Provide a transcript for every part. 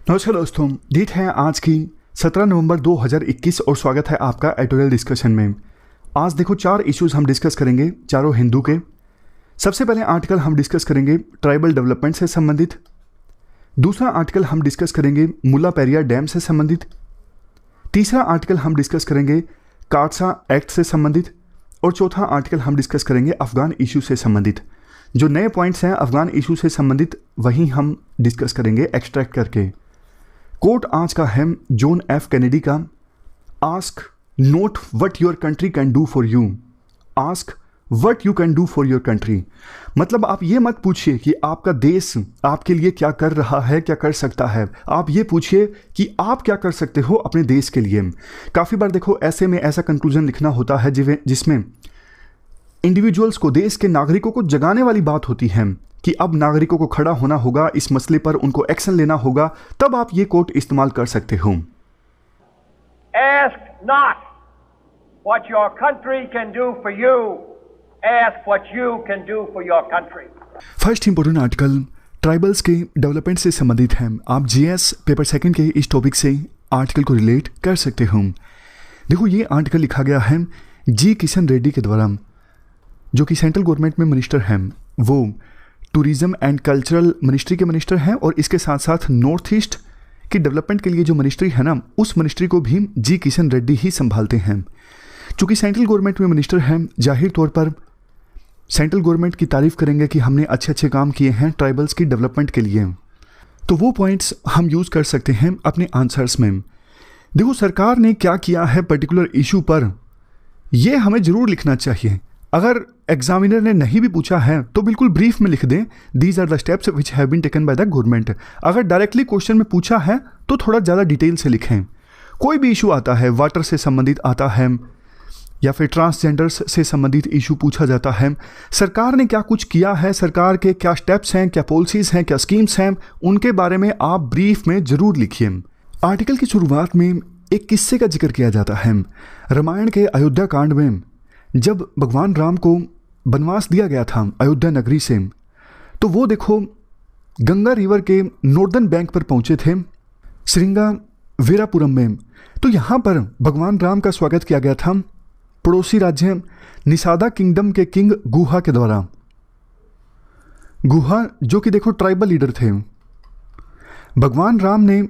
नमस्कार दोस्तों, डेट है आज की 17 नवंबर 2021 और स्वागत है आपका एडिटोरियल डिस्कशन में। आज देखो 4 इश्यूज़ हम डिस्कस करेंगे, चारों हिंदू के। सबसे पहले आर्टिकल हम डिस्कस करेंगे ट्राइबल डेवलपमेंट से संबंधित। दूसरा आर्टिकल हम डिस्कस करेंगे मुल्ला पेरियार डैम से संबंधित। तीसरा आर्टिकल हम डिस्कस करेंगे काटसा एक्ट से संबंधित। और चौथा आर्टिकल हम डिस्कस करेंगे अफगान इशू से संबंधित। जो नए पॉइंट्स हैं अफगान इशू से संबंधित वही हम डिस्कस करेंगे एक्सट्रैक्ट करके। कोट आज का है जॉन एफ कैनेडी का, ask note what your country can do for you, ask what you can do for your country. मतलब आप ये मत पूछिए कि आपका देश आपके लिए क्या कर रहा है, क्या कर सकता है। आप ये पूछिए कि आप क्या कर सकते हो अपने देश के लिए। काफ़ी बार देखो ऐसे में ऐसा कंक्लूजन लिखना होता है जिसमें इंडिविजुअल्स को, देश के नागरिकों को जगाने वाली बात होती है कि अब नागरिकों को खड़ा होना होगा, इस मसले पर उनको एक्शन लेना होगा, तब आप ये कोट इस्तेमाल कर सकते हो। Ask not what your country can do for you, ask what you can do for your country. First important article tribals के डेवलपमेंट से संबंधित है। आप जीएस पेपर सेकंड के इस टॉपिक से आर्टिकल को रिलेट कर सकते हो। देखो ये आर्टिकल लिखा गया है जी किशन रेड्डी के द्वारा, जो कि सेंट्रल गवर्नमेंट में मिनिस्टर हैं। वो टूरिज्म एंड कल्चरल मिनिस्ट्री के मिनिस्टर हैं और इसके साथ साथ नॉर्थ ईस्ट की डेवलपमेंट के लिए जो मिनिस्ट्री है ना, उस मिनिस्ट्री को भी जी किशन रेड्डी ही संभालते हैं। चूँकि सेंट्रल गवर्नमेंट में मिनिस्टर हैं, जाहिर तौर पर सेंट्रल गवर्नमेंट की तारीफ करेंगे कि हमने अच्छे अच्छे काम किए हैं ट्राइबल्स की डेवलपमेंट के लिए। तो वो पॉइंट्स हम यूज़ कर सकते हैं अपने आंसर्स में। देखो सरकार ने क्या किया है पर्टिकुलर इशू पर, यह हमें ज़रूर लिखना चाहिए। अगर एग्जामिनर ने नहीं भी पूछा है तो बिल्कुल ब्रीफ में लिख दें, these are the steps which have been taken by the government. अगर डायरेक्टली क्वेश्चन में पूछा है तो थोड़ा ज़्यादा डिटेल से लिखें। कोई भी इशू आता है, वाटर से संबंधित आता है या फिर ट्रांसजेंडर्स से संबंधित इशू पूछा जाता है, सरकार ने क्या कुछ किया है, सरकार के क्या स्टेप्स हैं, क्या पॉलिसीज़ हैं, क्या स्कीम्स हैं, उनके बारे में आप ब्रीफ में ज़रूर लिखिए। आर्टिकल की शुरुआत में एक किस्से का जिक्र किया जाता है। रामायण के अयोध्या कांड में जब भगवान राम को वनवास दिया गया था अयोध्या नगरी से, तो वो देखो गंगा रिवर के नॉर्दर्न बैंक पर पहुंचे थे श्रृंगा वीरापुरम में। तो यहाँ पर भगवान राम का स्वागत किया गया था पड़ोसी राज्य निषादा किंगडम के किंग गुहा के द्वारा। गुहा जो कि देखो ट्राइबल लीडर थे। भगवान राम ने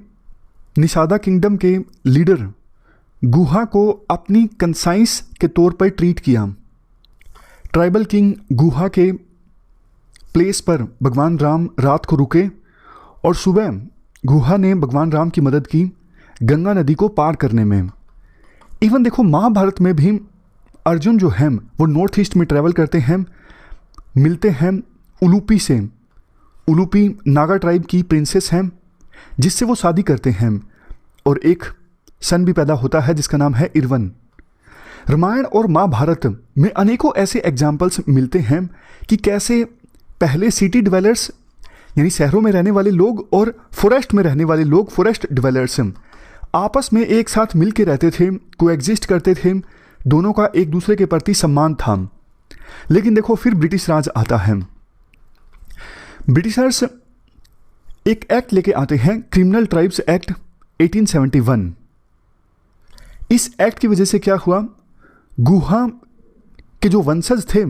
निषादा किंगडम के लीडर गुहा को अपनी कंसाइंस के तौर पर ट्रीट किया। ट्राइबल किंग गुहा के प्लेस पर भगवान राम रात को रुके और सुबह गुहा ने भगवान राम की मदद की गंगा नदी को पार करने में। इवन देखो महाभारत में भी अर्जुन जो हैं वो नॉर्थ ईस्ट में ट्रैवल करते हैं, मिलते हैं उलूपी से। उलूपी नागा ट्राइब की प्रिंसेस हैं जिससे वो शादी करते हैं और एक सन भी पैदा होता है जिसका नाम है इरवन। रामायण और महाभारत में अनेकों ऐसे एग्जाम्पल्स मिलते हैं कि कैसे पहले सिटी डिवेलर्स यानी शहरों में रहने वाले लोग और फॉरेस्ट में रहने वाले लोग, फॉरेस्ट डिवेलर्स, आपस में एक साथ मिल के रहते थे, कोएग्जिस्ट करते थे, दोनों का एक दूसरे के प्रति सम्मान था। लेकिन देखो फिर ब्रिटिश राज आता है। ब्रिटिशर्स एक एक्ट लेके आते हैं, क्रिमिनल ट्राइब्स एक्ट 1871। इस एक्ट की वजह से क्या हुआ, गुहा के जो वंशज थे,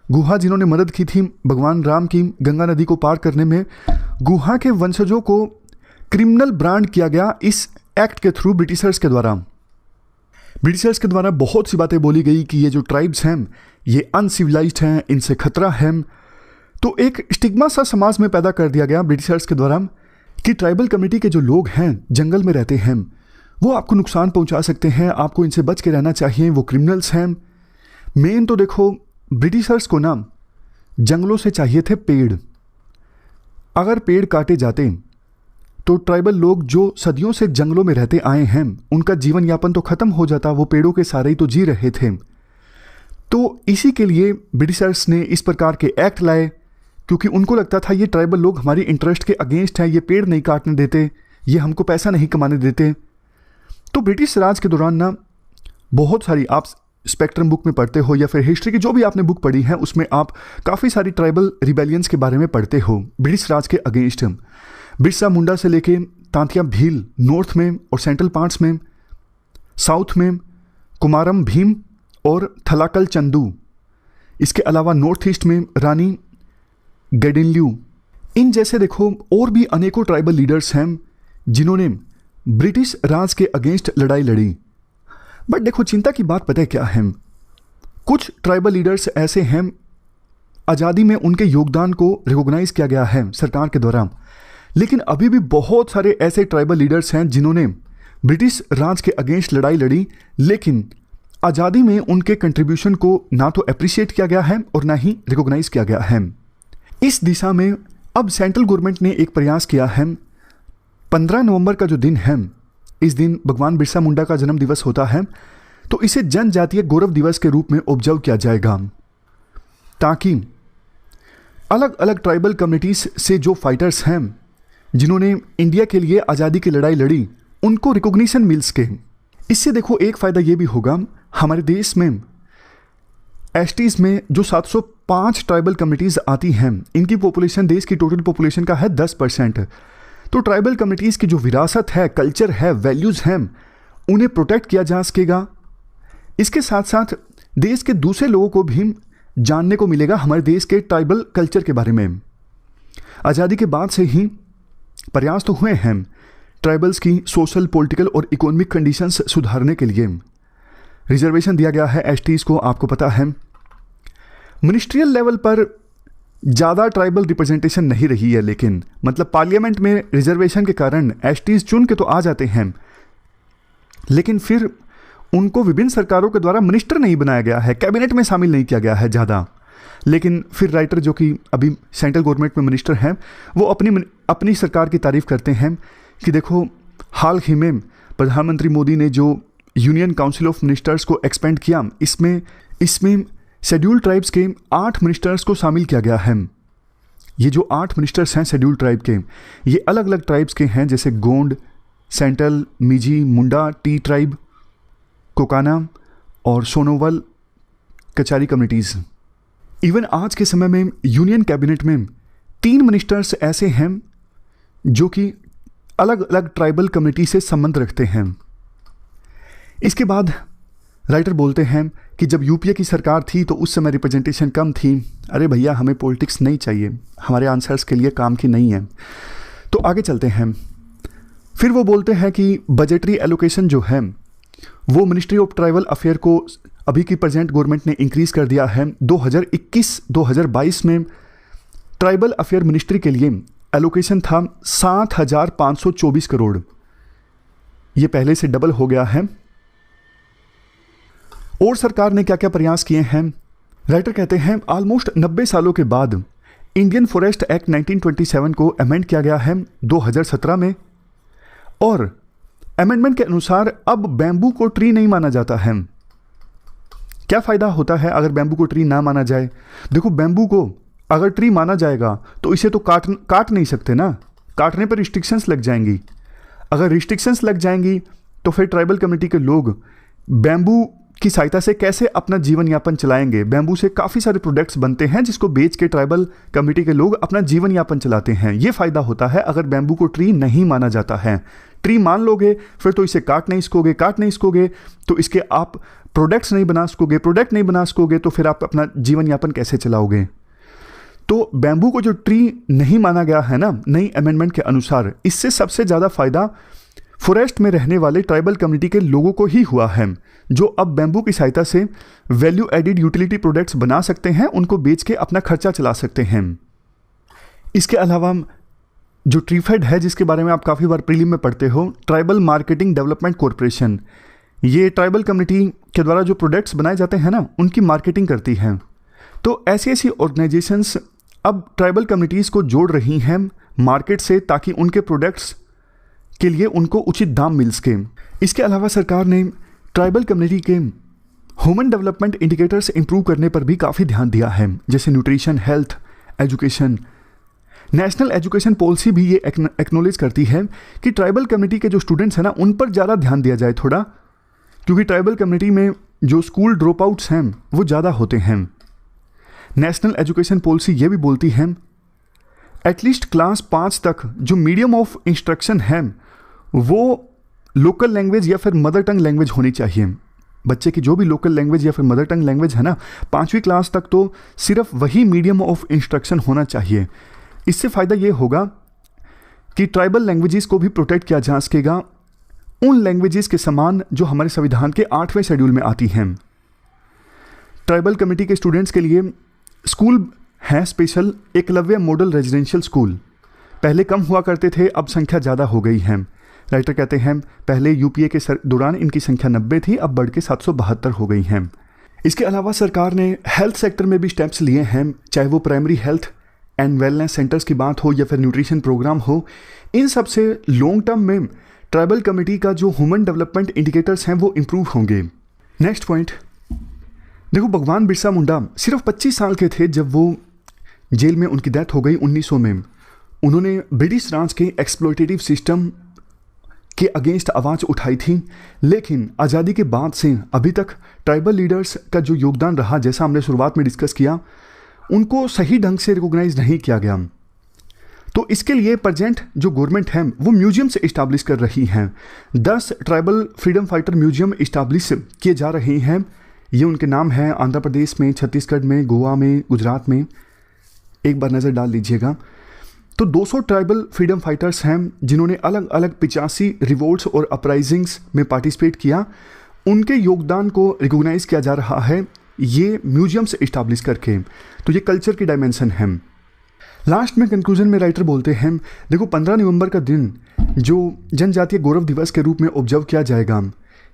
गुहा जिन्होंने मदद की थी भगवान राम की गंगा नदी को पार करने में, गुहा के वंशजों को क्रिमिनल ब्रांड किया गया इस एक्ट के थ्रू ब्रिटिशर्स के द्वारा। ब्रिटिशर्स के द्वारा बहुत सी बातें बोली गई कि ये जो ट्राइब्स हैं ये अनसिविलाइज्ड हैं, इनसे खतरा है। तो एक स्टिग्मा सा समाज में पैदा कर दिया गया ब्रिटिशर्स के द्वारा कि ट्राइबल कम्युनिटी के जो लोग हैं जंगल में रहते हैं वो आपको नुकसान पहुंचा सकते हैं, आपको इनसे बच के रहना चाहिए, वो क्रिमिनल्स हैं। मेन तो देखो ब्रिटिशर्स को ना जंगलों से चाहिए थे पेड़। अगर पेड़ काटे जाते तो ट्राइबल लोग जो सदियों से जंगलों में रहते आए हैं उनका जीवन यापन तो ख़त्म हो जाता, वो पेड़ों के सहारे ही तो जी रहे थे। तो इसी के लिए ब्रिटिशर्स ने इस प्रकार के एक्ट लाए, क्योंकि उनको लगता था ये ट्राइबल लोग हमारी इंटरेस्ट के अगेंस्ट हैं, ये पेड़ नहीं काटने देते, ये हमको पैसा नहीं कमाने देते। तो ब्रिटिश राज के दौरान ना बहुत सारी, आप स्पेक्ट्रम बुक में पढ़ते हो या फिर हिस्ट्री की जो भी आपने बुक पढ़ी है उसमें आप काफ़ी सारी ट्राइबल रिबेलियंस के बारे में पढ़ते हो ब्रिटिश राज के अगेंस्ट। बिरसा मुंडा से लेके तांतिया भील नॉर्थ में और सेंट्रल पार्ट्स में, साउथ में कुमारम भीम और थलाकल चंदू, इसके अलावा नॉर्थ ईस्ट में रानी गैडिनल्यू। इन जैसे देखो और भी अनेकों ट्राइबल लीडर्स हैं जिन्होंने ब्रिटिश राज के अगेंस्ट लड़ाई लड़ी। बट देखो चिंता की बात पता है क्या है, कुछ ट्राइबल लीडर्स ऐसे हैं आज़ादी में उनके योगदान को रिकॉग्नाइज किया गया है सरकार के द्वारा, लेकिन अभी भी बहुत सारे ऐसे ट्राइबल लीडर्स हैं जिन्होंने ब्रिटिश राज के अगेंस्ट लड़ाई लड़ी, लेकिन आज़ादी में उनके कंट्रीब्यूशन को ना तो अप्रिशिएट किया गया है और ना ही रिकॉग्नाइज किया गया है। इस दिशा में अब सेंट्रल गवर्नमेंट ने एक प्रयास किया है। 15 नवंबर का जो दिन है, इस दिन भगवान बिरसा मुंडा का जन्म दिवस होता है, तो इसे जनजातीय गौरव दिवस के रूप में ऑब्जर्व किया जाएगा, ताकि अलग अलग ट्राइबल कम्युनिटीज से जो फाइटर्स हैं जिन्होंने इंडिया के लिए आज़ादी की लड़ाई लड़ी, उनको रिकॉग्निशन मिल सके। इससे देखो एक फ़ायदा ये भी होगा, हमारे देश में एसटीज़ में जो 705 ट्राइबल कम्युनिटीज़ आती हैं, इनकी पॉपुलेशन देश की टोटल पॉपुलेशन का है 10%। तो ट्राइबल कम्युनिटीज़ की जो विरासत है, कल्चर है, वैल्यूज़ हैं, उन्हें प्रोटेक्ट किया जा सकेगा। इसके साथ साथ देश के दूसरे लोगों को भी जानने को मिलेगा हमारे देश के ट्राइबल कल्चर के बारे में। आज़ादी के बाद से ही प्रयास तो हुए हैं ट्राइबल्स की सोशल, पॉलिटिकल और इकोनॉमिक कंडीशंस सुधारने के लिए। रिजर्वेशन दिया गया है एसटीज़ को, आपको पता है। मिनिस्ट्रियल लेवल पर ज़्यादा ट्राइबल रिप्रेजेंटेशन नहीं रही है, लेकिन मतलब पार्लियामेंट में रिजर्वेशन के कारण एसटीज़ चुन के तो आ जाते हैं, लेकिन फिर उनको विभिन्न सरकारों के द्वारा मिनिस्टर नहीं बनाया गया है, कैबिनेट में शामिल नहीं किया गया है ज़्यादा। लेकिन फिर राइटर जो कि अभी सेंट्रल गवर्नमेंट में मिनिस्टर हैं, वो अपनी सरकार की तारीफ़ करते हैं कि देखो हाल ही में प्रधानमंत्री मोदी ने जो यूनियन काउंसिल ऑफ मिनिस्टर्स को एक्सपेंड किया, इसमें शेड्यूल्ड ट्राइब्स के 8 मिनिस्टर्स को शामिल किया गया है। ये जो 8 मिनिस्टर्स हैं शेड्यूल्ड ट्राइब के, ये अलग अलग ट्राइब्स के हैं, जैसे गोंड, सेंट्रल, मिजी, मुंडा, टी ट्राइब, कोकाना और सोनोवल कचारी कम्युनिटीज़। इवन आज के समय में यूनियन कैबिनेट में 3 मिनिस्टर्स ऐसे हैं जो कि अलग अलग ट्राइबल कम्युनिटी से संबंध रखते हैं। इसके बाद राइटर बोलते हैं कि जब यूपीए की सरकार थी तो उस समय रिप्रेजेंटेशन कम थी। अरे भैया, हमें पॉलिटिक्स नहीं चाहिए, हमारे आंसर्स के लिए काम की नहीं है। तो आगे चलते हैं। फिर वो बोलते हैं कि बजटरी एलोकेशन जो है वो मिनिस्ट्री ऑफ ट्राइबल अफेयर को अभी की प्रेजेंट गवर्नमेंट ने इंक्रीज़ कर दिया है। 2021-2022 में ट्राइबल अफेयर मिनिस्ट्री के लिए एलोकेशन था 7,524 करोड़। ये पहले से डबल हो गया है। और सरकार ने क्या क्या प्रयास किए हैं, राइटर कहते हैं ऑलमोस्ट 90 सालों के बाद इंडियन फॉरेस्ट एक्ट 1927 को अमेंड किया गया है 2017 में, और अमेंडमेंट के अनुसार अब बैम्बू को ट्री नहीं माना जाता है। क्या फ़ायदा होता है अगर बैम्बू को ट्री ना माना जाए? देखो, बैम्बू को अगर ट्री माना जाएगा तो इसे तो काट नहीं सकते ना, काटने पर रिस्ट्रिक्शंस लग जाएंगी। अगर रिस्ट्रिक्शंस लग जाएंगी तो फिर ट्राइबल कम्युनिटी के लोग बैम्बू की सहायता से कैसे अपना जीवन यापन चलाएंगे? बैम्बू से काफ़ी सारे प्रोडक्ट्स बनते हैं जिसको बेच के ट्राइबल कम्युनिटी के लोग अपना जीवन यापन चलाते हैं। ये फ़ायदा होता है अगर बैम्बू को ट्री नहीं माना जाता है। ट्री मान लोगे फिर तो इसे काट नहीं सकोगे तो इसके आप प्रोडक्ट्स नहीं बना सकोगे, प्रोडक्ट नहीं बना सकोगे तो फिर आप अपना जीवन यापन कैसे चलाओगे? तो बैम्बू को जो ट्री नहीं माना गया है ना नई अमेंडमेंट के अनुसार, इससे सबसे ज़्यादा फ़ायदा फॉरेस्ट में रहने वाले ट्राइबल कम्युनिटी के लोगों को ही हुआ है, जो अब बैम्बू की सहायता से वैल्यू एडिड यूटिलिटी प्रोडक्ट्स बना सकते हैं, उनको बेच के अपना खर्चा चला सकते हैं। इसके अलावा जो ट्रीफेड है, जिसके बारे में आप काफ़ी बार प्रीलिम में पढ़ते हो, ट्राइबल मार्केटिंग डेवलपमेंट कॉरपोरेशन, ये ट्राइबल कम्युनिटी के द्वारा जो प्रोडक्ट्स बनाए जाते हैं ना उनकी मार्केटिंग करती हैं। तो ऐसी ऑर्गेनाइजेशंस अब ट्राइबल कम्युनिटीज़ को जोड़ रही हैं मार्केट से, ताकि उनके प्रोडक्ट्स के लिए उनको उचित दाम मिल सके। इसके अलावा सरकार ने ट्राइबल कम्युनिटी के ह्यूमन डेवलपमेंट इंडिकेटर्स इंप्रूव करने पर भी काफ़ी ध्यान दिया है, जैसे nutrition, health, education. National education policy भी ये एक्नॉलेज करती है कि ट्राइबल कम्युनिटी के जो स्टूडेंट्स हैं ना उन पर ज़्यादा ध्यान दिया जाए थोड़ा, क्योंकि ट्राइबल कम्युनिटी में जो स्कूल ड्रॉप आउट्स हैं वो ज़्यादा होते हैं। नेशनल एजुकेशन पॉलिसी ये भी बोलती है एटलीस्ट क्लास 5 तक जो मीडियम ऑफ इंस्ट्रक्शन है वो लोकल लैंग्वेज या फिर मदर टंग लैंग्वेज होनी चाहिए। बच्चे की जो भी लोकल लैंग्वेज या फिर मदर टंग लैंग्वेज है ना, 5वीं क्लास तक तो सिर्फ वही मीडियम ऑफ इंस्ट्रक्शन होना चाहिए। इससे फ़ायदा ये होगा कि ट्राइबल लैंग्वेजेस को भी प्रोटेक्ट किया जा सकेगा उन लैंग्वेजेस के समान जो हमारे संविधान के 8वें शेड्यूल में आती हैं। ट्राइबल कम्युनिटी के स्टूडेंट्स के लिए स्कूल है special Eklavya model residential school. पहले कम हुआ करते थे, अब संख्या ज़्यादा हो गई है। राइटर कहते हैं पहले यूपीए के दौरान इनकी संख्या 90 थी, अब बढ़ के 772 हो गई हैं। इसके अलावा सरकार ने हेल्थ सेक्टर में भी स्टेप्स लिए हैं, चाहे वो primary health and wellness centres की बात हो या फिर न्यूट्रिशन प्रोग्राम हो। इन सब से लॉन्ग टर्म में ट्राइबल कम्युनिटी का जो ह्यूमन डेवलपमेंट इंडिकेटर्स हैं वो इम्प्रूव होंगे। नेक्स्ट पॉइंट देखो, भगवान बिरसा मुंडा सिर्फ 25 साल के थे जब वो जेल में उनकी डेथ हो गई 1900 में। उन्होंने ब्रिटिश राज के एक्सप्लॉयटेटिव सिस्टम के अगेंस्ट आवाज़ उठाई थी, लेकिन आज़ादी के बाद से अभी तक ट्राइबल लीडर्स का जो योगदान रहा, जैसा हमने शुरुआत में डिस्कस किया, उनको सही ढंग से रिकॉग्नाइज नहीं किया गया। तो इसके लिए प्रेजेंट जो गवर्नमेंट है वो म्यूजियम्स इस्टाब्लिश कर रही हैं। 10 tribal freedom fighter museum establish किए जा रहे हैं। ये उनके नाम हैं आंध्र प्रदेश में, छत्तीसगढ़ में, गोवा में, गुजरात में। एक बार नज़र डाल लीजिएगा। तो 200 ट्राइबल फ्रीडम फाइटर्स हैं जिन्होंने अलग अलग 85 रिवोल्ट्स और अपराइजिंग्स में पार्टिसिपेट किया। उनके योगदान को रिकॉग्नाइज किया जा रहा है ये म्यूजियम्स इस्टाब्लिश करके। तो ये कल्चर की डायमेंशन है। लास्ट में कंक्लूजन में राइटर बोलते हैं, देखो 15 नवंबर का दिन जो जनजातीय गौरव दिवस के रूप में ऑब्जर्व किया जाएगा,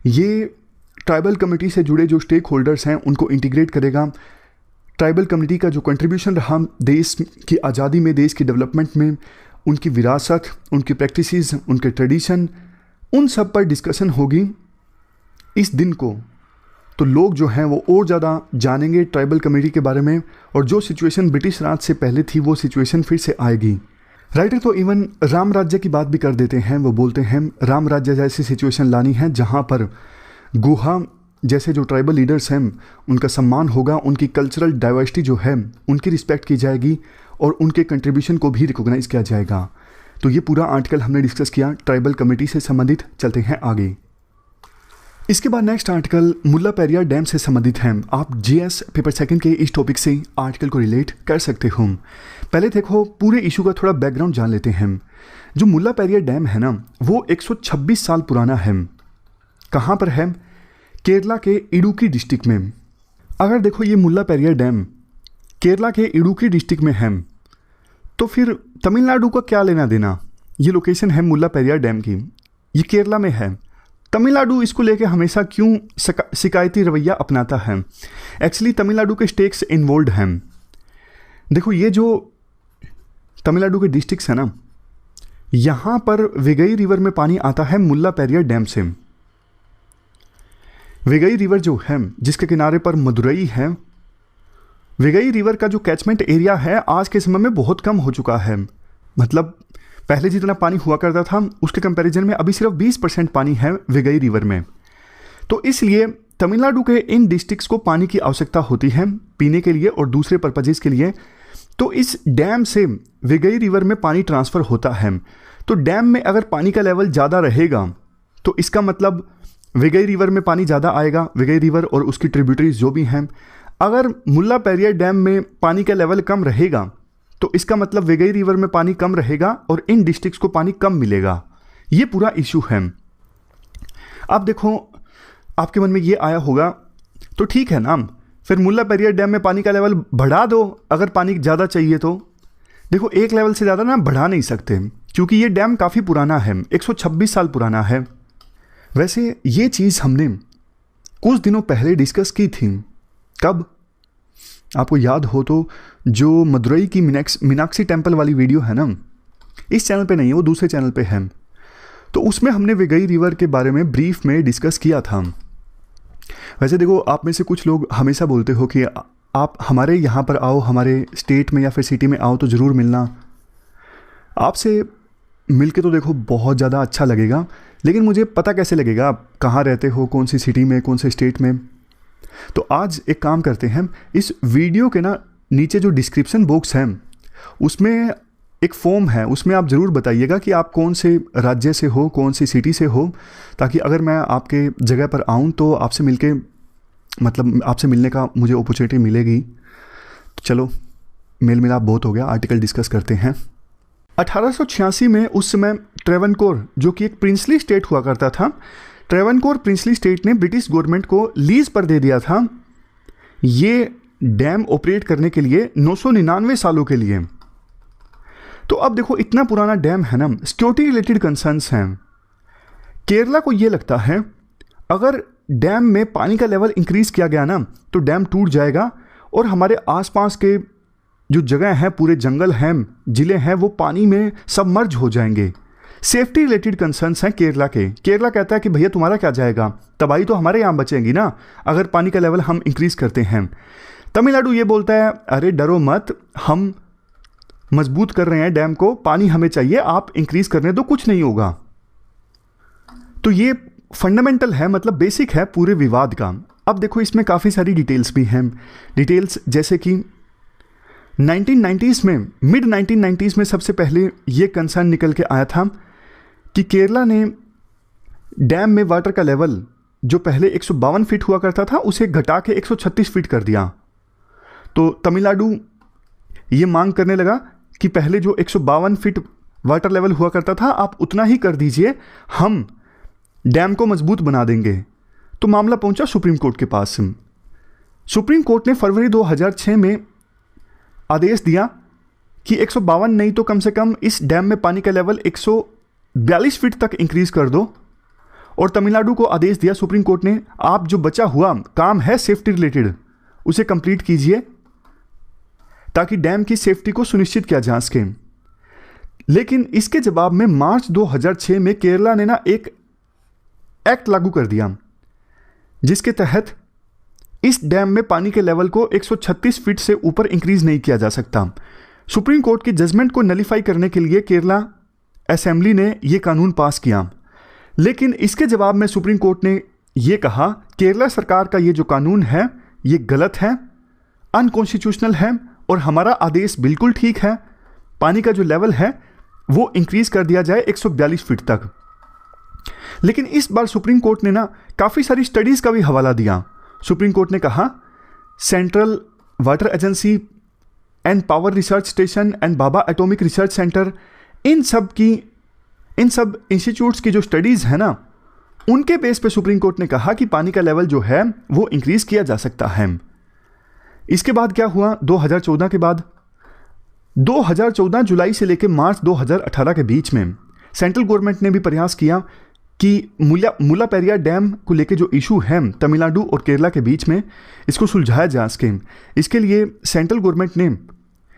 ये ट्राइबल कम्युनिटी से जुड़े जो स्टेक होल्डर्स हैं उनको इंटीग्रेट करेगा। ट्राइबल कम्युनिटी का जो कंट्रीब्यूशन रहा देश की आज़ादी में, देश की डेवलपमेंट में, उनकी विरासत, उनकी प्रैक्टिसेस, उनके ट्रेडिशन, उन सब पर डिस्कशन होगी इस दिन को। तो लोग जो हैं वो और ज़्यादा जानेंगे ट्राइबल कम्युनिटी के बारे में, और जो सिचुएशन ब्रिटिश राज से पहले थी वो सिचुएशन फिर से आएगी। राइटर तो इवन राम राज्य की बात भी कर देते हैं। वो बोलते हैं राम राज्य जैसी सिचुएशन लानी है जहाँ पर गुहा जैसे जो ट्राइबल लीडर्स हैं उनका सम्मान होगा, उनकी कल्चरल डाइवर्सिटी जो है उनकी रिस्पेक्ट की जाएगी और उनके कंट्रीब्यूशन को भी रिकॉग्नाइज किया जाएगा। तो ये पूरा आर्टिकल हमने डिस्कस किया ट्राइबल कम्युनिटी से संबंधित। चलते हैं आगे। इसके बाद नेक्स्ट आर्टिकल मुल्ला पेरियार डैम से संबंधित है। आप जीएस पेपर सेकंड के इस टॉपिक से आर्टिकल को रिलेट कर सकते हो। पहले देखो पूरे इशू का थोड़ा बैकग्राउंड जान लेते हैं। जो मुल्ला पेरियार डैम है ना वो 126 साल पुराना है। कहाँ पर है? केरला के इडुक्की डिस्ट्रिक्ट में। अगर देखो ये मुल्ला पेरियार डैम केरला के इडुक्की डिस्ट्रिक्ट में है तो फिर तमिलनाडु का क्या लेना देना? ये लोकेशन है मुल्ला पेरियार डैम की, ये केरला में है। तमिलनाडु इसको लेके हमेशा क्यों शिकायती रवैया अपनाता है? एक्चुअली तमिलनाडु के स्टेट्स इन्वॉल्व हैं। देखो ये जो तमिलनाडु के डिस्ट्रिक्ट्स है ना, यहाँ पर वेगई रिवर में पानी आता है मुल्ला पेरियार डैम से। वेगई रिवर जो है जिसके किनारे पर मदुरई है, वेगई रिवर का जो कैचमेंट एरिया है आज के समय में बहुत कम हो चुका है। मतलब पहले जितना पानी हुआ करता था उसके कंपैरिजन में अभी सिर्फ 20% पानी है वेगई रिवर में। तो इसलिए तमिलनाडु के इन डिस्ट्रिक्ट्स को पानी की आवश्यकता होती है पीने के लिए और दूसरे पर्पजेस के लिए। तो इस डैम से वेगई रिवर में पानी ट्रांसफ़र होता है। तो डैम में अगर पानी का लेवल ज़्यादा रहेगा तो इसका मतलब वेगई रिवर में पानी ज़्यादा आएगा, वेगई रिवर और उसकी ट्रिब्यूटरीज जो भी हैं। अगर मुल्ला पेरियार डैम में पानी का लेवल कम रहेगा तो इसका मतलब वेगई रिवर में पानी कम रहेगा और इन डिस्ट्रिक्ट्स को पानी कम मिलेगा। ये पूरा इशू है। अब देखो आपके मन में ये आया होगा तो ठीक है ना, फिर मुल्ला पेरियार डैम में पानी का लेवल बढ़ा दो अगर पानी ज़्यादा चाहिए तो। देखो एक लेवल से ज़्यादा ना बढ़ा नहीं सकते क्योंकि ये डैम काफ़ी पुराना है, 126 साल पुराना है। वैसे ये चीज़ हमने कुछ दिनों पहले डिस्कस की थी। कब? आपको याद हो तो जो मदुरई की मीनाक्षी टेम्पल वाली वीडियो है ना, इस चैनल पे नहीं है, वो दूसरे चैनल पे है। तो उसमें हमने वेगई रिवर के बारे में ब्रीफ में डिस्कस किया था। वैसे देखो आप में से कुछ लोग हमेशा बोलते हो कि आप हमारे यहाँ पर आओ, हमारे स्टेट में या फिर सिटी में आओ तो ज़रूर मिलना। आपसे मिल के तो देखो बहुत ज़्यादा अच्छा लगेगा, लेकिन मुझे पता कैसे लगेगा आप कहाँ रहते हो, कौन सी सिटी में, कौन से स्टेट में। तो आज एक काम करते हैं, इस वीडियो के ना नीचे जो डिस्क्रिप्शन बॉक्स है उसमें एक फॉर्म है, उसमें आप ज़रूर बताइएगा कि आप कौन से राज्य से हो, कौन सी सिटी से हो, ताकि अगर मैं आपके जगह पर आऊँ तो आपसे मिलके मतलब आपसे मिलने का मुझे अपॉर्चुनिटी मिलेगी। तो चलो मेल मिलाप बहुत हो गया, आर्टिकल डिस्कस करते हैं। 1886 में उस समय ट्रेवनकोर, जो कि एक प्रिंसली स्टेट हुआ करता था, ट्रेवनकोर प्रिंसली स्टेट ने ब्रिटिश गवर्नमेंट को लीज पर दे दिया था ये डैम ऑपरेट करने के लिए 999 सालों के लिए। तो अब देखो इतना पुराना डैम है ना, सिक्योरिटी रिलेटेड कंसर्न्स हैं। केरला को ये लगता है अगर डैम में पानी का लेवल इंक्रीज किया गया ना तो डैम टूट जाएगा और हमारे आसपास के जो जगह हैं, पूरे जंगल हैं, जिले हैं, वो पानी में सबमर्ज हो जाएंगे। सेफ्टी रिलेटेड कंसर्न्स हैं केरला के। केरला कहता है कि भैया तुम्हारा क्या जाएगा, तबाही तो हमारे यहाँ बचेगी ना अगर पानी का लेवल हम इंक्रीज करते हैं। तमिलनाडु ये बोलता है अरे डरो मत, हम मजबूत कर रहे हैं डैम को, पानी हमें चाहिए, आप इंक्रीज करने दो, कुछ नहीं होगा। तो ये फंडामेंटल है, मतलब बेसिक है पूरे विवाद का। अब देखो इसमें काफ़ी सारी डिटेल्स भी हैं। डिटेल्स जैसे कि 1990s में, मिड 1990s में सबसे पहले ये कंसर्न निकल के आया था कि केरला ने डैम में वाटर का लेवल जो पहले 152 फीट हुआ करता था उसे घटा के 136 फीट कर दिया। तो तमिलनाडु ये मांग करने लगा कि पहले जो 152 फीट वाटर लेवल हुआ करता था आप उतना ही कर दीजिए, हम डैम को मजबूत बना देंगे। तो मामला पहुंचा सुप्रीम कोर्ट के पास। सुप्रीम कोर्ट ने फरवरी 2006 में आदेश दिया कि 152 नहीं तो कम से कम इस डैम में पानी का लेवल 142 फीट तक इंक्रीज कर दो। और तमिलनाडु को आदेश दिया सुप्रीम कोर्ट ने, आप जो बचा हुआ काम है सेफ्टी रिलेटेड उसे कंप्लीट कीजिए ताकि डैम की सेफ्टी को सुनिश्चित किया जा सके। लेकिन इसके जवाब में मार्च 2006 में केरला ने ना एक एक्ट लागू कर दिया जिसके तहत इस डैम में पानी के लेवल को 136 फीट से ऊपर इंक्रीज नहीं किया जा सकता। सुप्रीम कोर्ट की जजमेंट को नलीफाई करने के लिए केरला असेंबली ने यह कानून पास किया। लेकिन इसके जवाब में सुप्रीम कोर्ट ने यह कहा केरला सरकार का ये जो कानून है ये गलत है, अनकॉन्स्टिट्यूशनल है और हमारा आदेश बिल्कुल ठीक है, पानी का जो लेवल है वो इंक्रीज कर दिया जाए 142 फीट तक। लेकिन इस बार सुप्रीम कोर्ट ने ना काफ़ी सारी स्टडीज़ का भी हवाला दिया। सुप्रीम कोर्ट ने कहा Central Water Agency and Power Research Station and Bhabha Atomic Research Centre, इन सब इंस्टीट्यूट्स की जो स्टडीज़ है ना उनके बेस पे सुप्रीम कोर्ट ने कहा कि पानी का लेवल जो है वो इंक्रीज किया जा सकता है। इसके बाद क्या हुआ, 2014 के बाद 2014 जुलाई से लेकर मार्च 2018 के बीच में सेंट्रल गवर्नमेंट ने भी प्रयास किया कि मुल्लापेरियार डैम को लेकर जो इशू है तमिलनाडु और केरला के बीच में इसको सुलझाया जा सके। इसके लिए सेंट्रल गवर्नमेंट ने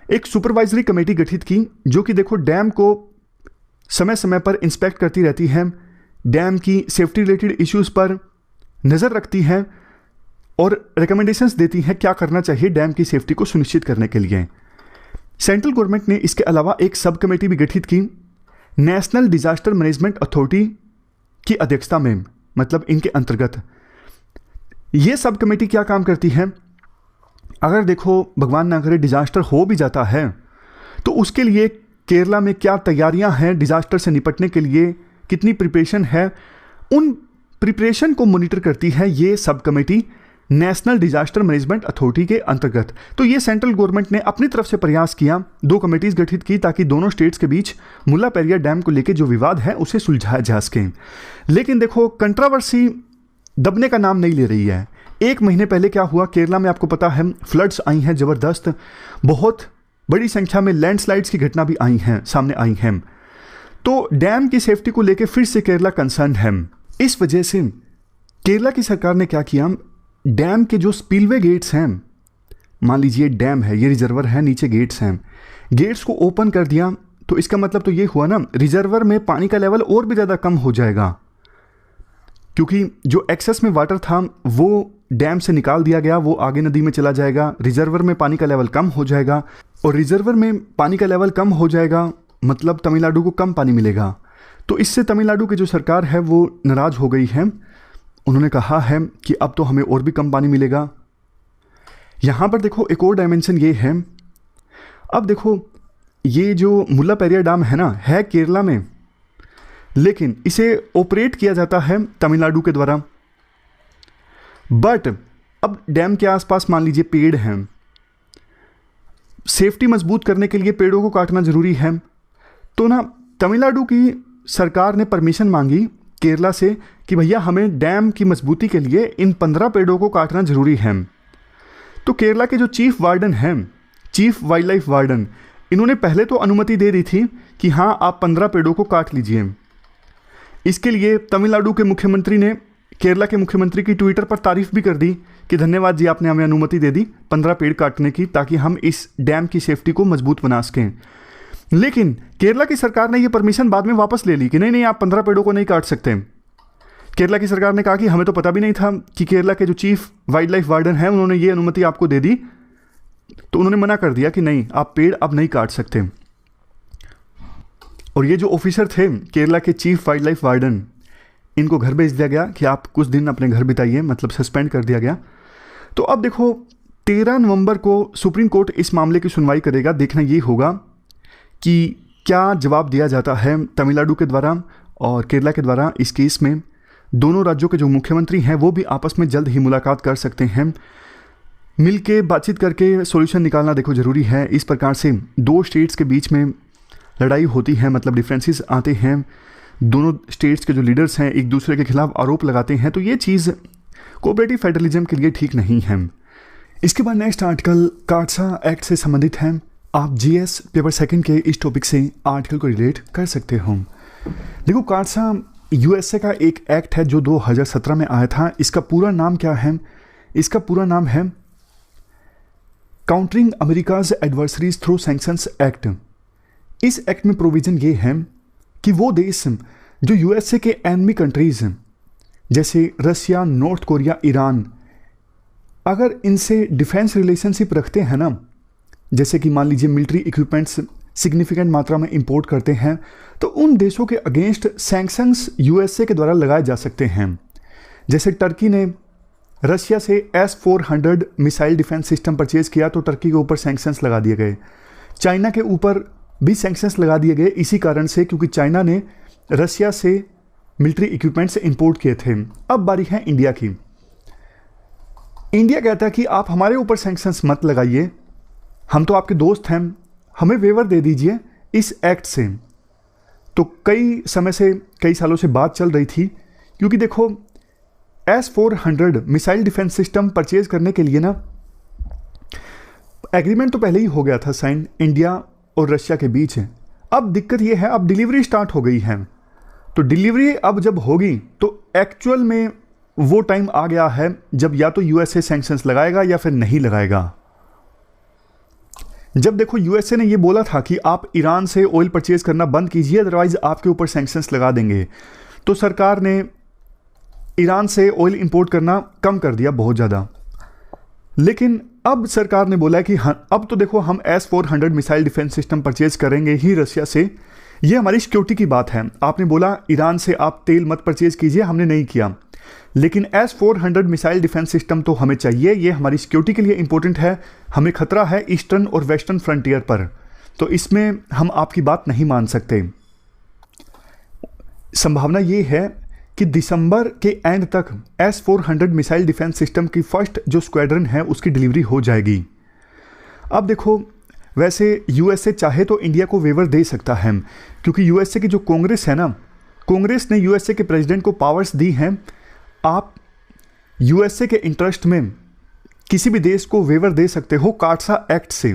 एक सुपरवाइजरी कमेटी गठित की जो कि देखो डैम को समय समय पर इंस्पेक्ट करती रहती है, डैम की सेफ्टी रिलेटेड इश्यूज़ पर नज़र रखती है और रिकमेंडेशंस देती है क्या करना चाहिए डैम की सेफ्टी को सुनिश्चित करने के लिए। सेंट्रल गवर्नमेंट ने इसके अलावा एक सब कमेटी भी गठित की नेशनल डिजास्टर मैनेजमेंट अथॉरिटी की अध्यक्षता में, मतलब इनके अंतर्गत। ये सब कमेटी क्या काम करती है, अगर देखो भगवान ना करे डिजास्टर हो भी जाता है तो उसके लिए केरला में क्या तैयारियां हैं डिजास्टर से निपटने के लिए, कितनी प्रिपरेशन है, उन प्रिपरेशन को मॉनिटर करती है ये sub committee national disaster management authority के अंतर्गत। तो ये सेंट्रल गवर्नमेंट ने अपनी तरफ से प्रयास किया, 2 कमेटीज गठित की ताकि दोनों स्टेट्स के बीच मुल्लापेरियार डैम को लेकर जो विवाद है उसे सुलझाया जा सके। लेकिन देखो कंट्रोवर्सी दबने का नाम नहीं ले रही है। 1 महीने पहले क्या हुआ, केरला में आपको पता है फ्लड्स आई हैं ज़बरदस्त, बहुत बड़ी संख्या में लैंडस्लाइड्स की घटना भी सामने आई हैं। तो डैम की सेफ्टी को लेकर फिर से केरला कंसर्न है। इस वजह से केरला की सरकार ने क्या किया, डैम के जो स्पिलवे गेट्स हैं, मान लीजिए डैम है, ये रिजर्वर है, नीचे गेट्स हैं, गेट्स को ओपन कर दिया। तो इसका मतलब तो ये हुआ ना रिजर्वर में पानी का लेवल और भी ज़्यादा कम हो जाएगा, क्योंकि जो एक्सेस में वाटर था वो डैम से निकाल दिया गया, वो आगे नदी में चला जाएगा, रिजर्वर में पानी का लेवल कम हो जाएगा और रिजर्वर में पानी का लेवल कम हो जाएगा मतलब तमिलनाडु को कम पानी मिलेगा। तो इससे तमिलनाडु की जो सरकार है वो नाराज़ हो गई है। उन्होंने कहा है कि अब तो हमें और भी कम पानी मिलेगा। यहाँ पर देखो एक और डायमेंशन ये है, अब देखो ये जो मुल्ला पेरियार डैम है ना, है केरला में, लेकिन इसे ऑपरेट किया जाता है तमिलनाडु के द्वारा। बट अब डैम के आसपास मान लीजिए पेड़ हैं, सेफ्टी मजबूत करने के लिए पेड़ों को काटना जरूरी है। तो ना तमिलनाडु की सरकार ने परमिशन मांगी केरला से कि भैया हमें डैम की मजबूती के लिए इन 15 पेड़ों को काटना जरूरी है। तो केरला के जो चीफ वार्डन हैं, चीफ वाइल्ड लाइफ वार्डन, इन्होंने पहले तो अनुमति दे दी थी कि हाँ आप 15 पेड़ों को काट लीजिए। इसके लिए तमिलनाडु के मुख्यमंत्री ने केरला के मुख्यमंत्री की ट्विटर पर तारीफ भी कर दी कि धन्यवाद जी, आपने हमें अनुमति दे दी 15 पेड़ काटने की, ताकि हम इस डैम की सेफ्टी को मजबूत बना सकें। लेकिन केरला की सरकार ने यह परमिशन बाद में वापस ले ली कि नहीं नहीं, आप 15 पेड़ों को नहीं काट सकते। केरला की सरकार ने कहा कि हमें तो पता भी नहीं था कि केरला के जो चीफ वाइल्ड लाइफ वार्डन है उन्होंने ये अनुमति आपको दे दी। तो उन्होंने मना कर दिया कि नहीं, आप पेड़ अब नहीं काट सकते। और ये जो ऑफिसर थे केरला के चीफ वाइल्ड लाइफ वार्डन, इनको घर भेज दिया गया कि आप कुछ दिन अपने घर बिताइए, मतलब सस्पेंड कर दिया गया। तो अब देखो 13 नवंबर को सुप्रीम कोर्ट इस मामले की सुनवाई करेगा। देखना ये होगा कि क्या जवाब दिया जाता है तमिलनाडु के द्वारा और केरला के द्वारा इस केस में। दोनों राज्यों के जो मुख्यमंत्री हैं वो भी आपस में जल्द ही मुलाकात कर सकते हैं, मिल के बातचीत करके सॉल्यूशन निकालना देखो ज़रूरी है। इस प्रकार से दो स्टेट्स के बीच में लड़ाई होती है, मतलब डिफरेंसेस आते हैं, दोनों स्टेट्स के जो लीडर्स हैं एक दूसरे के खिलाफ आरोप लगाते हैं, तो ये चीज़ कोऑपरेटिव फेडरलिज्म के लिए ठीक नहीं है। इसके बाद नेक्स्ट आर्टिकल काटसा एक्ट से संबंधित है। आप जीएस पेपर सेकंड के इस टॉपिक से आर्टिकल को रिलेट कर सकते हो। देखो काटसा यूएसए का एक एक्ट है जो 2017 में आया था। इसका पूरा नाम क्या है? इसका पूरा नाम है countering America's adversaries through sanctions act. इस एक्ट में प्रोविजन ये है कि वो देश जो यूएसए के एनिमी कंट्रीज जैसे रसिया, नॉर्थ कोरिया, ईरान, अगर इनसे डिफेंस रिलेशनशिप रखते हैं ना, जैसे कि मान लीजिए मिलिट्री इक्विपमेंट्स सिग्निफिकेंट मात्रा में इंपोर्ट करते हैं, तो उन देशों के अगेंस्ट सैंक्शंस यूएसए के द्वारा लगाए जा सकते हैं। जैसे टर्की ने रशिया से S-400 missile defence system purchase किया तो टर्की के ऊपर सैंक्शंस लगा दिए गए। चाइना के ऊपर भी सैंक्शंस लगा दिए गए इसी कारण से, क्योंकि चाइना ने रशिया से मिलिट्री इक्विपमेंट्स इंपोर्ट किए थे। अब बारी है इंडिया की। इंडिया कहता है कि आप हमारे ऊपर सैंक्शंस मत लगाइए, हम तो आपके दोस्त हैं, हमें वेवर दे दीजिए इस एक्ट से। तो कई समय से, कई सालों से बात चल रही थी, क्योंकि देखो S-400 missile defence system purchase करने के लिए ना एग्रीमेंट तो पहले ही हो गया था साइन इंडिया और रशिया के बीच है। अब दिक्कत यह है, अब डिलीवरी स्टार्ट हो गई है। तो डिलीवरी अब जब होगी तो एक्चुअल में वो टाइम आ गया है जब या तो यूएसए सैंक्शंस लगाएगा या फिर नहीं लगाएगा। जब देखो यूएसए ने ये बोला था कि आप ईरान से ऑयल परचेज करना बंद कीजिए, अदरवाइज आपके ऊपर सैंक्शंस लगा देंगे, तो सरकार ने ईरान से ऑयल इंपोर्ट करना कम कर दिया बहुत ज़्यादा। लेकिन अब सरकार ने बोला है कि हाँ, अब तो देखो हम S-400 missile defence system purchase करेंगे ही रशिया से, ये हमारी सिक्योरिटी की बात है। आपने बोला ईरान से आप तेल मत परचेज कीजिए, हमने नहीं किया, लेकिन S-400 मिसाइल डिफेंस सिस्टम तो हमें चाहिए, ये हमारी सिक्योरिटी के लिए इंपॉर्टेंट है, हमें खतरा है ईस्टर्न और वेस्टर्न फ्रंटियर पर, तो इसमें हम आपकी बात नहीं मान सकते। संभावना ये है कि दिसंबर के एंड तक S-400 मिसाइल डिफेंस सिस्टम की फर्स्ट जो स्क्वाड्रन है उसकी डिलीवरी हो जाएगी। अब देखो वैसे यूएसए चाहे तो इंडिया को वेवर दे सकता है, क्योंकि यूएसए की जो कांग्रेस है ना, कांग्रेस ने यूएसए के प्रेसिडेंट को पावर्स दी हैं, आप यूएसए के इंटरेस्ट में किसी भी देश को वेवर दे सकते हो काटसा एक्ट से।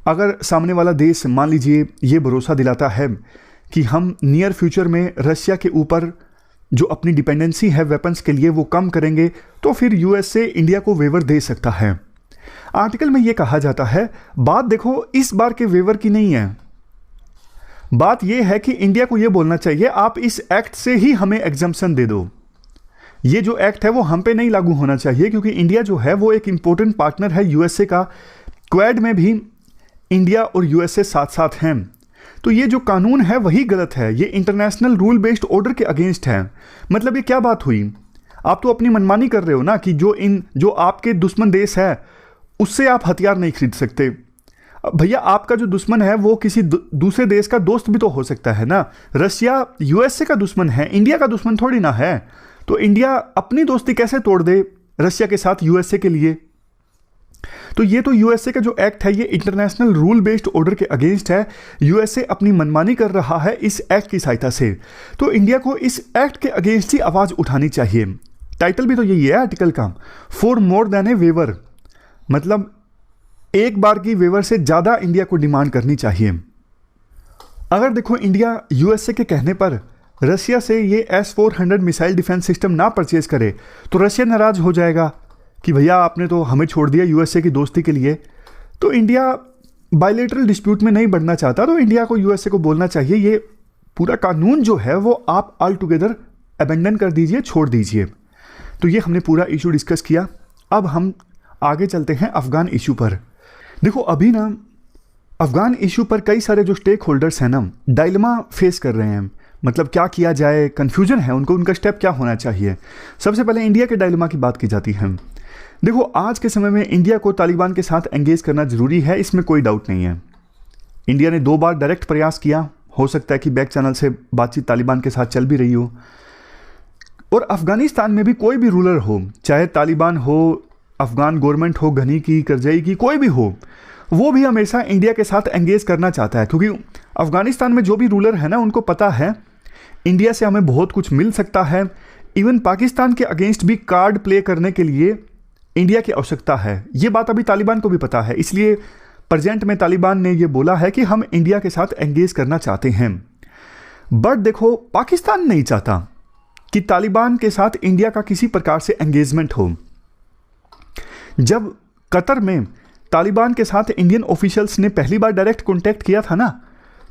अगर सामने वाला देश मान लीजिए ये भरोसा दिलाता है कि हम नियर फ्यूचर में रशिया के ऊपर जो अपनी डिपेंडेंसी है वेपन्स के लिए वो कम करेंगे, तो फिर यूएसए इंडिया को वेवर दे सकता है। आर्टिकल में ये कहा जाता है, बात देखो इस बार के वेवर की नहीं है, बात यह है कि इंडिया को यह बोलना चाहिए आप इस एक्ट से ही हमें एग्जम्पशन दे दो। ये जो एक्ट है वो हम पे नहीं लागू होना चाहिए, क्योंकि इंडिया जो है वो एक इंपॉर्टेंट पार्टनर है यूएसए का। क्वाड में भी इंडिया और यूएसए साथ साथ हैं, तो ये जो कानून है वही गलत है, ये इंटरनेशनल रूल बेस्ड ऑर्डर के अगेंस्ट है। मतलब ये क्या बात हुई, आप तो अपनी मनमानी कर रहे हो ना कि जो आपके दुश्मन देश है उससे आप हथियार नहीं खरीद सकते। भैया आपका जो दुश्मन है वो किसी दूसरे देश का दोस्त भी तो हो सकता है ना। रशिया यूएसए का दुश्मन है, इंडिया का दुश्मन थोड़ी ना है। तो इंडिया अपनी दोस्ती कैसे तोड़ दे रशिया के साथ यूएसए के लिए? तो ये तो यूएसए का जो एक्ट है ये इंटरनेशनल रूल बेस्ड ऑर्डर के अगेंस्ट है। यूएसए अपनी मनमानी कर रहा है इस एक्ट की सहायता से। तो इंडिया को इस एक्ट के अगेंस्ट ही आवाज उठानी चाहिए। टाइटल भी तो यही है आर्टिकल का, for more than a waiver, मतलब एक बार की वेवर से ज्यादा इंडिया को डिमांड करनी चाहिए। अगर देखो इंडिया यूएसए के कहने पर रशिया से ये S-400 मिसाइल डिफेंस सिस्टम ना परचेज करे तो रशिया नाराज हो जाएगा कि भैया आपने तो हमें छोड़ दिया यूएसए की दोस्ती के लिए। तो इंडिया बायलैटरल डिस्प्यूट में नहीं बढ़ना चाहता, तो इंडिया को यूएसए को बोलना चाहिए ये पूरा कानून जो है वो आप ऑल टुगेदर अबेंडन कर दीजिए, छोड़ दीजिए। तो ये हमने पूरा इशू डिस्कस किया। अब हम आगे चलते हैं अफगान इशू पर। देखो अभी ना अफगान इशू पर कई सारे जो स्टेक होल्डर्स हैं ना डायलेमा फेस कर रहे हैं, मतलब क्या किया जाए, कंफ्यूजन है उनको, उनका स्टेप क्या होना चाहिए। सबसे पहले इंडिया के डायलेमा की बात की जाती है। देखो आज के समय में इंडिया को तालिबान के साथ एंगेज करना जरूरी है, इसमें कोई डाउट नहीं है। इंडिया ने 2 बार डायरेक्ट प्रयास किया, हो सकता है कि बैक चैनल से बातचीत तालिबान के साथ चल भी रही हो। और अफगानिस्तान में भी कोई भी रूलर हो, चाहे तालिबान हो, अफगान गवर्नमेंट हो, घनी की, करजई की, कोई भी हो, वो भी हमेशा इंडिया के साथ एंगेज करना चाहता है। क्योंकि अफगानिस्तान में जो भी रूलर है ना उनको पता है इंडिया से हमें बहुत कुछ मिल सकता है। इवन पाकिस्तान के अगेंस्ट भी कार्ड प्ले करने के लिए इंडिया की आवश्यकता है। ये बात अभी तालिबान को भी पता है, इसलिए प्रेजेंट में तालिबान ने ये बोला है कि हम इंडिया के साथ एंगेज करना चाहते हैं। बट देखो पाकिस्तान नहीं चाहता कि तालिबान के साथ इंडिया का किसी प्रकार से एंगेजमेंट हो। जब कतर में तालिबान के साथ इंडियन ऑफिशियल्स ने पहली बार डायरेक्ट कांटेक्ट किया था ना,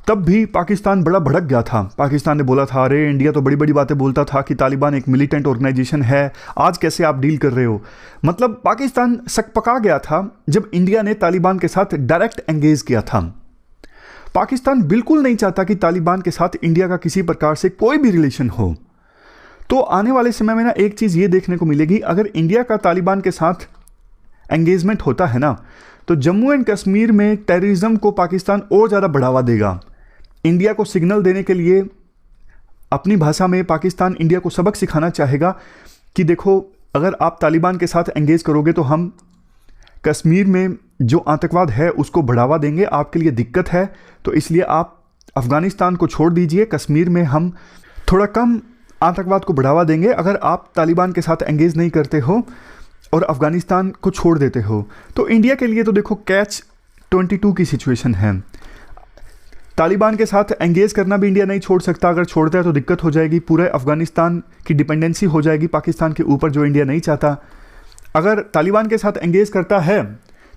तब भी पाकिस्तान बड़ा भड़क गया था। पाकिस्तान ने बोला था अरे इंडिया तो बड़ी बड़ी बातें बोलता था कि तालिबान एक मिलिटेंट ऑर्गेनाइजेशन है, आज कैसे आप डील कर रहे हो। मतलब पाकिस्तान सकपका गया था जब इंडिया ने तालिबान के साथ डायरेक्ट एंगेज किया था। पाकिस्तान बिल्कुल नहीं चाहता कि तालिबान के साथ इंडिया का किसी प्रकार से कोई भी रिलेशन हो। तो आने वाले समय में ना एक चीज़ ये देखने को मिलेगी, अगर इंडिया का तालिबान के साथ एंगेजमेंट होता है ना तो जम्मू एंड कश्मीर में टेररिज्म को पाकिस्तान और ज़्यादा बढ़ावा देगा। इंडिया को सिग्नल देने के लिए अपनी भाषा में पाकिस्तान इंडिया को सबक सिखाना चाहेगा कि देखो अगर आप तालिबान के साथ एंगेज करोगे तो हम कश्मीर में जो आतंकवाद है उसको बढ़ावा देंगे, आपके लिए दिक्कत है, तो इसलिए आप अफगानिस्तान को छोड़ दीजिए, कश्मीर में हम थोड़ा कम आतंकवाद को बढ़ावा देंगे अगर आप तालिबान के साथ एंगेज नहीं करते हो और अफगानिस्तान को छोड़ देते हो। तो इंडिया के लिए तो देखो कैच 22 की सिचुएशन है। तालिबान के साथ एंगेज करना भी इंडिया नहीं छोड़ सकता, अगर छोड़ता है तो दिक्कत हो जाएगी, पूरे अफगानिस्तान की डिपेंडेंसी हो जाएगी पाकिस्तान के ऊपर, जो इंडिया नहीं चाहता। अगर तालिबान के साथ एंगेज करता है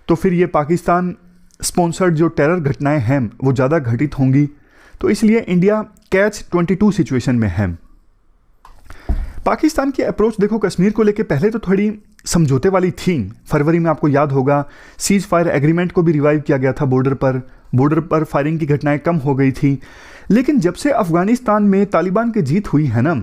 तो फिर ये पाकिस्तान स्पॉन्सर्ड जो टेरर घटनाएं हैं वो ज़्यादा घटित होंगी। तो इसलिए इंडिया कैच 22 सिचुएशन में है। पाकिस्तान की अप्रोच देखो कश्मीर को लेकर पहले तो थोड़ी समझौते वाली थी। फरवरी में आपको याद होगा सीज फायर एग्रीमेंट को भी रिवाइव किया गया था, बॉर्डर पर फायरिंग की घटनाएं कम हो गई थी। लेकिन जब से अफगानिस्तान में तालिबान की जीत हुई है ना,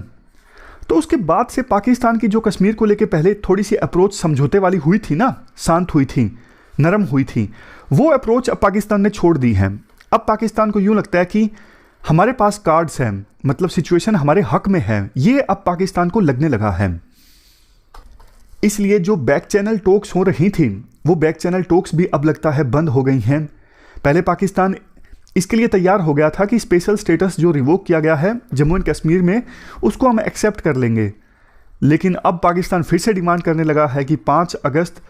तो उसके बाद से पाकिस्तान की जो कश्मीर को लेकर पहले थोड़ी सी अप्रोच समझौते वाली हुई थी ना, शांत हुई थी, नरम हुई थी, वो अप्रोच अब पाकिस्तान ने छोड़ दी है। अब पाकिस्तान को यूँ लगता है कि हमारे पास कार्ड्स हैं, मतलब सिचुएशन हमारे हक में है, ये अब पाकिस्तान को लगने लगा है। इसलिए जो बैक चैनल टॉक्स हो रही थी वो बैक चैनल टॉक्स भी अब लगता है बंद हो गई हैं। पहले पाकिस्तान इसके लिए तैयार हो गया था कि स्पेशल स्टेटस जो रिवोक किया गया है जम्मू एंड कश्मीर में उसको हम एक्सेप्ट कर लेंगे, लेकिन अब पाकिस्तान फिर से डिमांड करने लगा है कि 5 अगस्त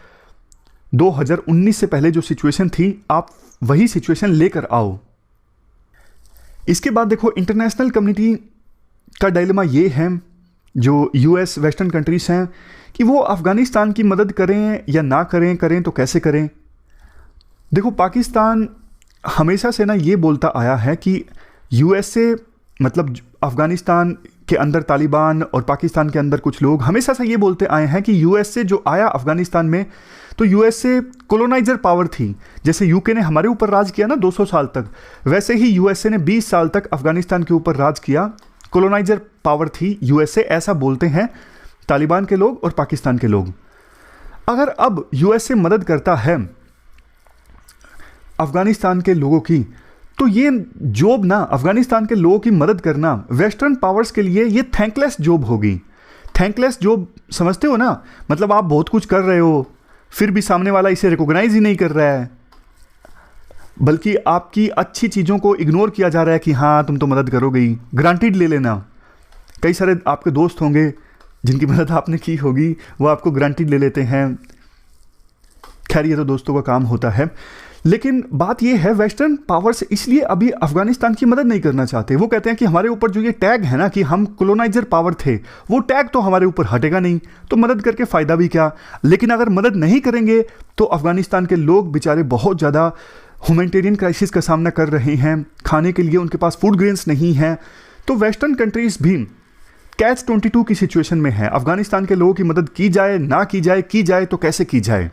2019 से पहले जो सिचुएशन थी आप वही सिचुएशन लेकर आओ। इसके बाद देखो इंटरनेशनल कम्युनिटी का डायलेमा ये है, जो यूएस वेस्टर्न कंट्रीज हैं, कि वो अफगानिस्तान की मदद करें या ना करें, करें तो कैसे करें। देखो पाकिस्तान हमेशा से ना ये बोलता आया है कि यूएसए, मतलब अफगानिस्तान के अंदर तालिबान और पाकिस्तान के अंदर कुछ लोग हमेशा से ये बोलते आए हैं कि यूएसए जो आया अफगानिस्तान में, तो यूएसए कॉलोनाइजर पावर थी। जैसे यूके ने हमारे ऊपर राज किया ना 200 साल तक, वैसे ही यूएसए ने 20 साल तक अफगानिस्तान के ऊपर राज किया, कॉलोनाइजर पावर थी यूएसए, ऐसा बोलते हैं तालिबान के लोग और पाकिस्तान के लोग। अगर अब यूएसए मदद करता है अफगानिस्तान के लोगों की, तो ये जॉब ना, अफगानिस्तान के लोगों की मदद करना वेस्टर्न पावर्स के लिए ये थैंकलेस जॉब होगी। थैंकलेस जॉब समझते हो ना, मतलब आप बहुत कुछ कर रहे हो फिर भी सामने वाला इसे रिकॉग्नाइज ही नहीं कर रहा है, बल्कि आपकी अच्छी चीज़ों को इग्नोर किया जा रहा है कि हाँ तुम तो मदद करोगे ही, ग्रांटेड ले लेना। कई सारे आपके दोस्त होंगे जिनकी मदद आपने की होगी, वो आपको ग्रांटेड ले लेते हैं। खैर ये तो दोस्तों का काम होता है, लेकिन बात ये है वेस्टर्न पावर्स इसलिए अभी अफगानिस्तान की मदद नहीं करना चाहते। वो कहते हैं कि हमारे ऊपर जो ये टैग है ना कि हम कॉलोनाइजर पावर थे, वो टैग तो हमारे ऊपर हटेगा नहीं, तो मदद करके फ़ायदा भी क्या। लेकिन अगर मदद नहीं करेंगे तो अफगानिस्तान के लोग बेचारे बहुत ज़्यादा ह्यूमैनिटेरियन क्राइसिस का सामना कर रहे हैं, खाने के लिए उनके पास फूड ग्रेन्स नहीं है। तो वेस्टर्न कंट्रीज भी कैच 22 की सिचुएशन में है। अफगानिस्तान के लोगों की मदद की जाए ना की जाए, की जाए तो कैसे की जाए।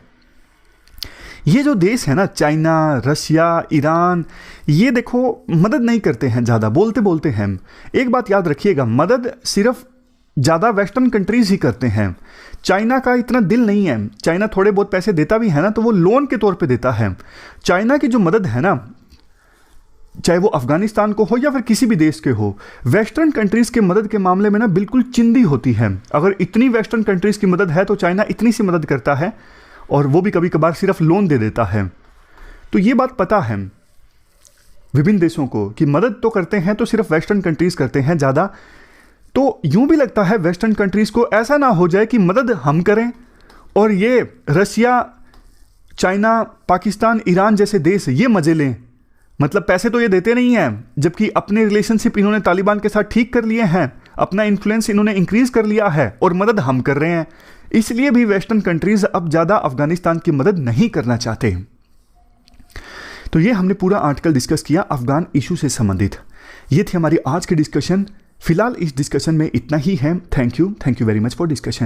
ये जो देश है ना, चाइना, रशिया, ईरान, ये देखो मदद नहीं करते हैं, ज़्यादा बोलते बोलते हैं। एक बात याद रखिएगा, मदद सिर्फ ज़्यादा वेस्टर्न कंट्रीज ही करते हैं। चाइना का इतना दिल नहीं है, चाइना थोड़े बहुत पैसे देता भी है ना तो वो लोन के तौर पे देता है। चाइना की जो मदद है ना, चाहे वो अफगानिस्तान को हो या फिर किसी भी देश के हो, वेस्टर्न कंट्रीज़ के मदद के मामले में ना बिल्कुल चिंदी होती है। अगर इतनी वेस्टर्न कंट्रीज़ की मदद है तो चाइना इतनी सी मदद करता है, और वो भी कभी कभार सिर्फ लोन दे देता है। तो ये बात पता है विभिन्न देशों को कि मदद तो करते हैं तो सिर्फ वेस्टर्न कंट्रीज़ करते हैं ज़्यादा। तो यूं भी लगता है वेस्टर्न कंट्रीज़ को ऐसा ना हो जाए कि मदद हम करें और ये रशिया, चाइना, पाकिस्तान, ईरान जैसे देश ये मजे लें। मतलब पैसे तो ये देते नहीं हैं, जबकि अपने रिलेशनशिप इन्होंने तालिबान के साथ ठीक कर लिए हैं, अपना इन्फ्लुएंस इन्होंने इंक्रीज कर लिया है, और मदद हम कर रहे हैं। इसलिए भी वेस्टर्न कंट्रीज अब ज़्यादा अफगानिस्तान की मदद नहीं करना चाहते। तो ये हमने पूरा आर्टिकल डिस्कस किया अफगान इशू से संबंधित। ये थी हमारी आज की डिस्कशन। फिलहाल इस डिस्कशन में इतना ही है। Thank you very much for discussion.